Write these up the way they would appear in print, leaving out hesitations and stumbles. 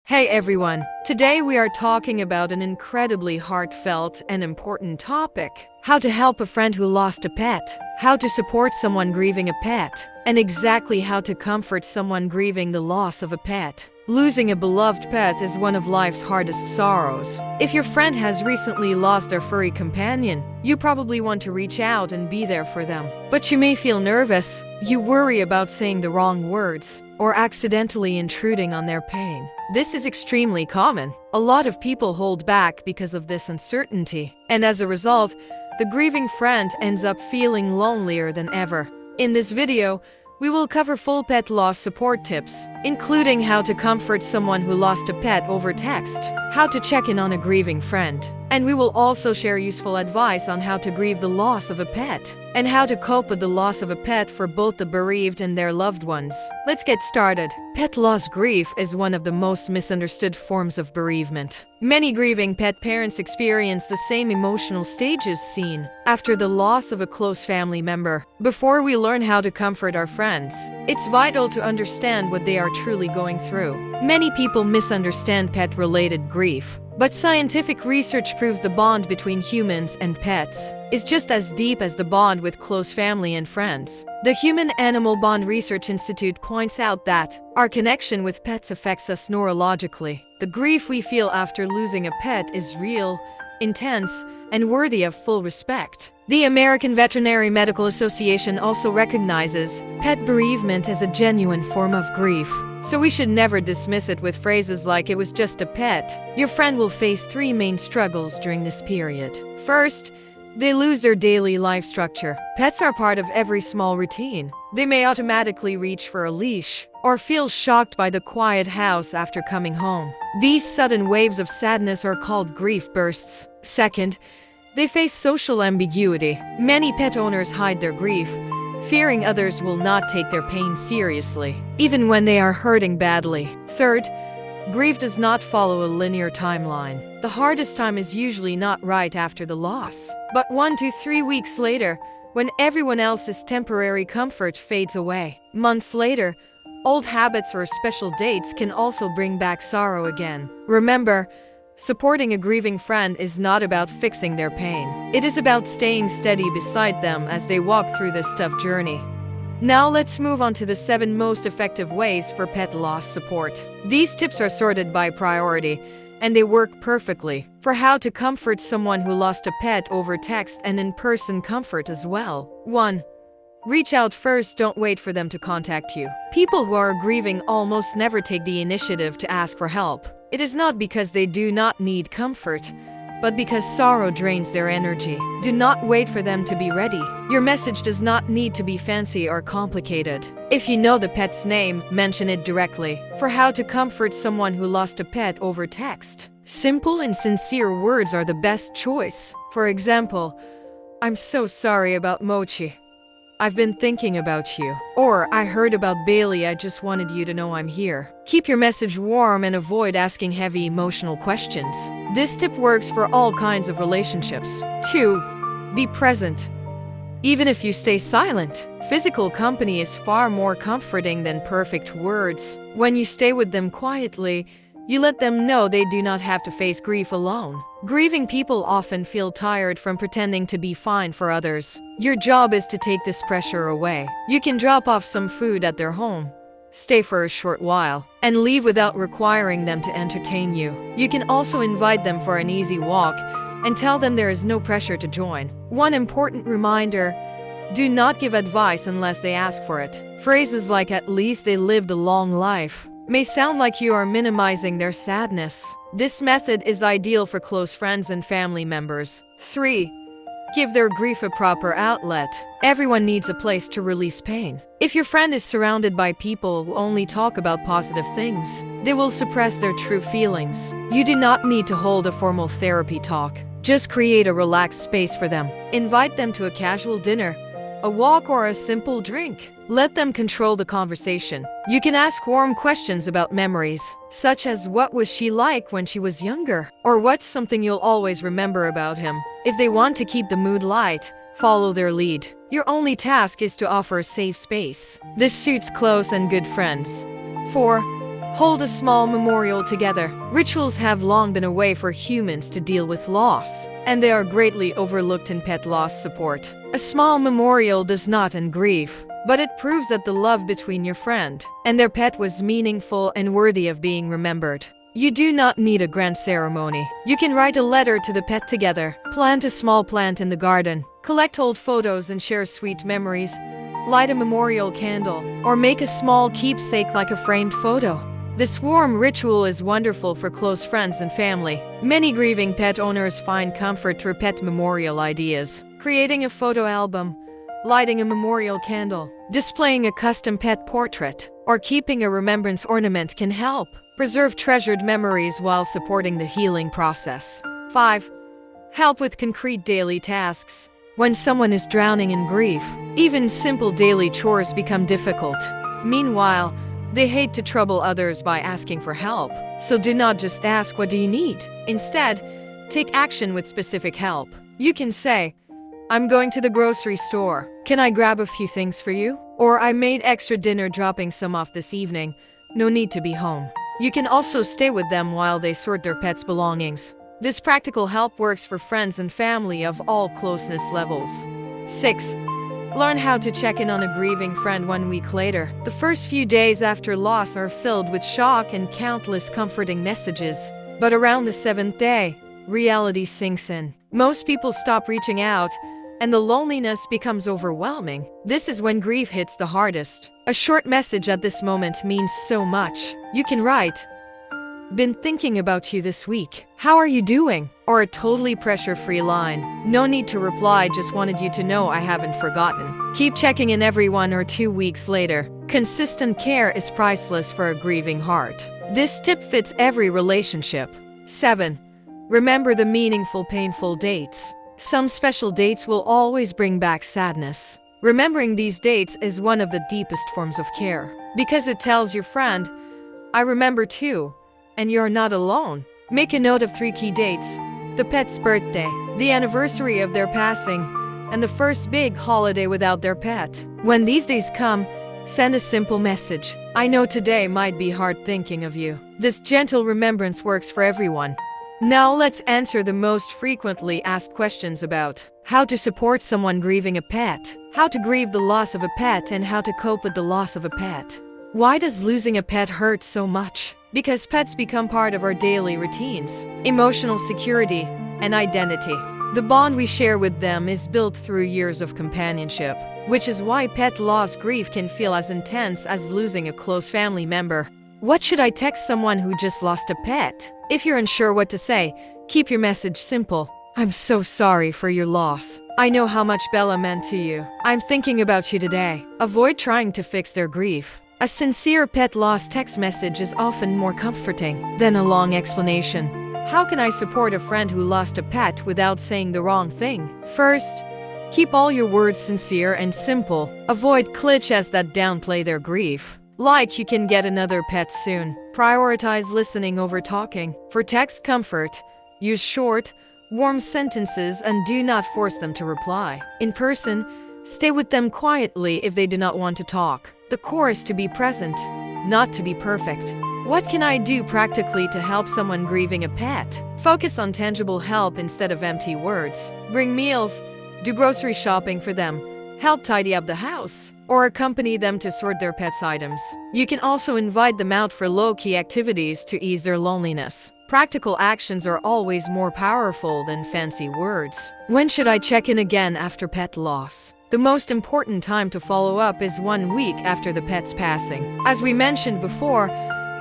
Hey everyone! Today we are talking about an incredibly heartfelt and important topic. How to help a friend who lost a pet. How to support someone grieving a pet. And exactly how to comfort someone grieving the loss of a pet. Losing a beloved pet is one of life's hardest sorrows. If your friend has recently lost their furry companion, you probably want to reach out and be there for them. But you may feel nervous. You worry about saying the wrong words or accidentally intruding on their pain. This is extremely common. A lot of people hold back because of this uncertainty. And as a result, the grieving friend ends up feeling lonelier than ever. In this video, we will cover full pet loss support tips, including how to comfort someone who lost a pet over text, how to check in on a grieving friend, and we will also share useful advice on how to grieve the loss of a pet, and how to cope with the loss of a pet for both the bereaved and their loved ones. Let's get started. Pet loss grief is one of the most misunderstood forms of bereavement. Many grieving pet parents experience the same emotional stages seen after the loss of a close family member. Before we learn how to comfort our friends, it's vital to understand what they are truly going through. Many people misunderstand pet-related grief, but scientific research proves the bond between humans and pets is just as deep as the bond with close family and friends. The Human Animal Bond Research Institute points out that our connection with pets affects us neurologically. The grief we feel after losing a pet is real, intense, and worthy of full respect. The American Veterinary Medical Association also recognizes pet bereavement as a genuine form of grief. So we should never dismiss it with phrases like "it was just a pet." Your friend will face three main struggles during this period. First, they lose their daily life structure. Pets are part of every small routine. They may automatically reach for a leash or feel shocked by the quiet house after coming home. These sudden waves of sadness are called grief bursts. Second, they face social ambiguity. Many pet owners hide their grief, fearing others will not take their pain seriously, even when they are hurting badly. Third, grief does not follow a linear timeline. The hardest time is usually not right after the loss, but 1 to 3 weeks later, when everyone else's temporary comfort fades away. Months later, old habits or special dates can also bring back sorrow again. Remember, supporting a grieving friend is not about fixing their pain. It is about staying steady beside them as they walk through this tough journey. Now let's move on to the 7 most effective ways for pet loss support. These tips are sorted by priority, and they work perfectly for how to comfort someone who lost a pet over text and in-person comfort as well. 1. Reach out first, don't wait for them to contact you. People who are grieving almost never take the initiative to ask for help. It is not because they do not need comfort, but because sorrow drains their energy. Do not wait for them to be ready. Your message does not need to be fancy or complicated. If you know the pet's name, mention it directly. For how to comfort someone who lost a pet over text, simple and sincere words are the best choice. For example, "I'm so sorry about Mochi. I've been thinking about you." Or, "I heard about Bailey, I just wanted you to know I'm here." Keep your message warm and avoid asking heavy emotional questions. This tip works for all kinds of relationships. 2. Be present. Even if you stay silent, physical company is far more comforting than perfect words. When you stay with them quietly, you let them know they do not have to face grief alone. Grieving people often feel tired from pretending to be fine for others. Your job is to take this pressure away. You can drop off some food at their home, stay for a short while, and leave without requiring them to entertain you. You can also invite them for an easy walk and tell them there is no pressure to join. One important reminder: do not give advice unless they ask for it. Phrases like "at least they lived a long life" may sound like you are minimizing their sadness. This method is ideal for close friends and family members. 3. Give their grief a proper outlet. Everyone needs a place to release pain. If your friend is surrounded by people who only talk about positive things, they will suppress their true feelings. You do not need to hold a formal therapy talk. Just create a relaxed space for them. Invite them to a casual dinner, a walk, or a simple drink. Let them control the conversation. You can ask warm questions about memories, such as "what was she like when she was younger?" or "what's something you'll always remember about him?" If they want to keep the mood light, follow their lead. Your only task is to offer a safe space. This suits close and good friends. 4. Hold a small memorial together. Rituals have long been a way for humans to deal with loss, and they are greatly overlooked in pet loss support. A small memorial does not end grief, but it proves that the love between your friend and their pet was meaningful and worthy of being remembered. You do not need a grand ceremony. You can write a letter to the pet together, plant a small plant in the garden, collect old photos and share sweet memories, light a memorial candle, or make a small keepsake like a framed photo. This warm ritual is wonderful for close friends and family. Many grieving pet owners find comfort through pet memorial ideas. Creating a photo album, lighting a memorial candle, displaying a custom pet portrait, or keeping a remembrance ornament can help preserve treasured memories while supporting the healing process. 5. Help with concrete daily tasks. When someone is drowning in grief, even simple daily chores become difficult. Meanwhile, they hate to trouble others by asking for help, so do not just ask, "What do you need?" Instead, take action with specific help. You can say, "I'm going to the grocery store. Can I grab a few things for you?" Or, "I made extra dinner, dropping some off this evening. No need to be home." You can also stay with them while they sort their pet's belongings. This practical help works for friends and family of all closeness levels. 6. Learn how to check in on a grieving friend 1 week later. The first few days after loss are filled with shock and countless comforting messages. But around the 7th day, reality sinks in. Most people stop reaching out, and the loneliness becomes overwhelming. This is when grief hits the hardest. A short message at this moment means so much. You can write, "Been thinking about you this week. How are you doing?" Or a totally pressure-free line. "No need to reply, just wanted you to know I haven't forgotten." Keep checking in every 1 or 2 weeks later. Consistent care is priceless for a grieving heart. This tip fits every relationship. 7. Remember the meaningful, painful dates. Some special dates will always bring back sadness. Remembering these dates is one of the deepest forms of care, because it tells your friend, "I remember too, and you're not alone." Make a note of 3 key dates: the pet's birthday, the anniversary of their passing, and the first big holiday without their pet. When these days come, send a simple message. "I know today might be hard thinking of you." This gentle remembrance works for everyone. Now let's answer the most frequently asked questions about how to support someone grieving a pet, how to grieve the loss of a pet, and how to cope with the loss of a pet. Why does losing a pet hurt so much? Because pets become part of our daily routines, emotional security, and identity. The bond we share with them is built through years of companionship, which is why pet loss grief can feel as intense as losing a close family member. What should I text someone who just lost a pet? If you're unsure what to say, keep your message simple. "I'm so sorry for your loss. I know how much Bella meant to you. I'm thinking about you today." Avoid trying to fix their grief. A sincere pet loss text message is often more comforting than a long explanation. How can I support a friend who lost a pet without saying the wrong thing? First, keep all your words sincere and simple. Avoid cliches that downplay their grief, like "you can get another pet soon." Prioritize listening over talking. For text comfort, use short, warm sentences and do not force them to reply. In person, stay with them quietly if they do not want to talk. The core is to be present, not to be perfect. What can I do practically to help someone grieving a pet? Focus on tangible help instead of empty words. Bring meals, do grocery shopping for them, help tidy up the house, or accompany them to sort their pet's items. You can also invite them out for low-key activities to ease their loneliness. Practical actions are always more powerful than fancy words. When should I check in again after pet loss? The most important time to follow up is 1 week after the pet's passing. As we mentioned before,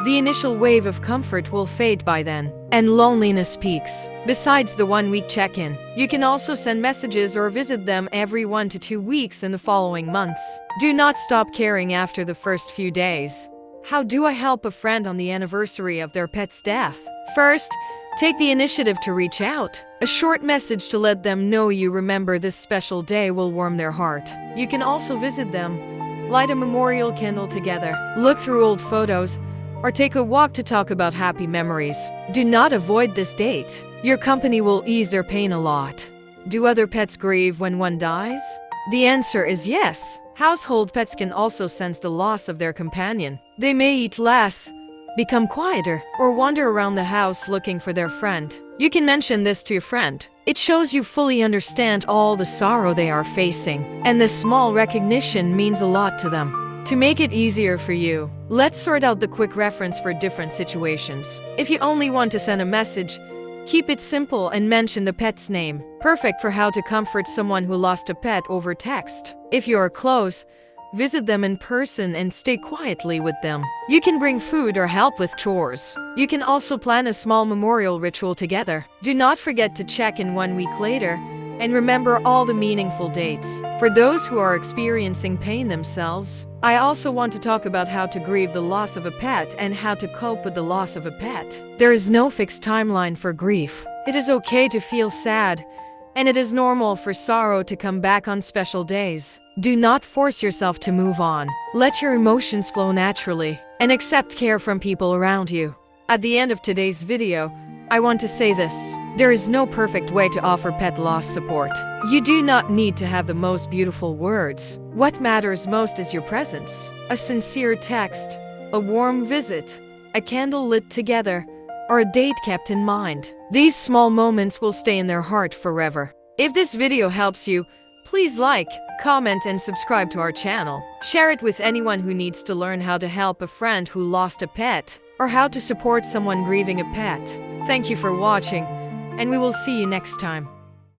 the initial wave of comfort will fade by then, and loneliness peaks. Besides the 1 week check-in, you can also send messages or visit them every 1 to 2 weeks in the following months. Do not stop caring after the first few days. How do I help a friend on the anniversary of their pet's death? First, take the initiative to reach out. A short message to let them know you remember this special day will warm their heart. You can also visit them, light a memorial candle together, look through old photos, or take a walk to talk about happy memories. Do not avoid this date. Your company will ease their pain a lot. Do other pets grieve when one dies? The answer is yes. Household pets can also sense the loss of their companion. They may eat less, become quieter, or wander around the house looking for their friend. You can mention this to your friend. It shows you fully understand all the sorrow they are facing, and this small recognition means a lot to them. To make it easier for you, let's sort out the quick reference for different situations. If you only want to send a message, keep it simple and mention the pet's name. Perfect for how to comfort someone who lost a pet over text. If you are close, visit them in person and stay quietly with them. You can bring food or help with chores. You can also plan a small memorial ritual together. Do not forget to check in 1 week later and remember all the meaningful dates. For those who are experiencing pain themselves, I also want to talk about how to grieve the loss of a pet and how to cope with the loss of a pet. There is no fixed timeline for grief. It is okay to feel sad, and it is normal for sorrow to come back on special days. Do not force yourself to move on. Let your emotions flow naturally, and accept care from people around you. At the end of today's video, I want to say this. There is no perfect way to offer pet loss support. You do not need to have the most beautiful words. What matters most is your presence. A sincere text, a warm visit, a candle lit together, or a date kept in mind. These small moments will stay in their heart forever. If this video helps you, please like, comment, and subscribe to our channel. Share it with anyone who needs to learn how to help a friend who lost a pet, or how to support someone grieving a pet. Thank you for watching, and we will see you next time.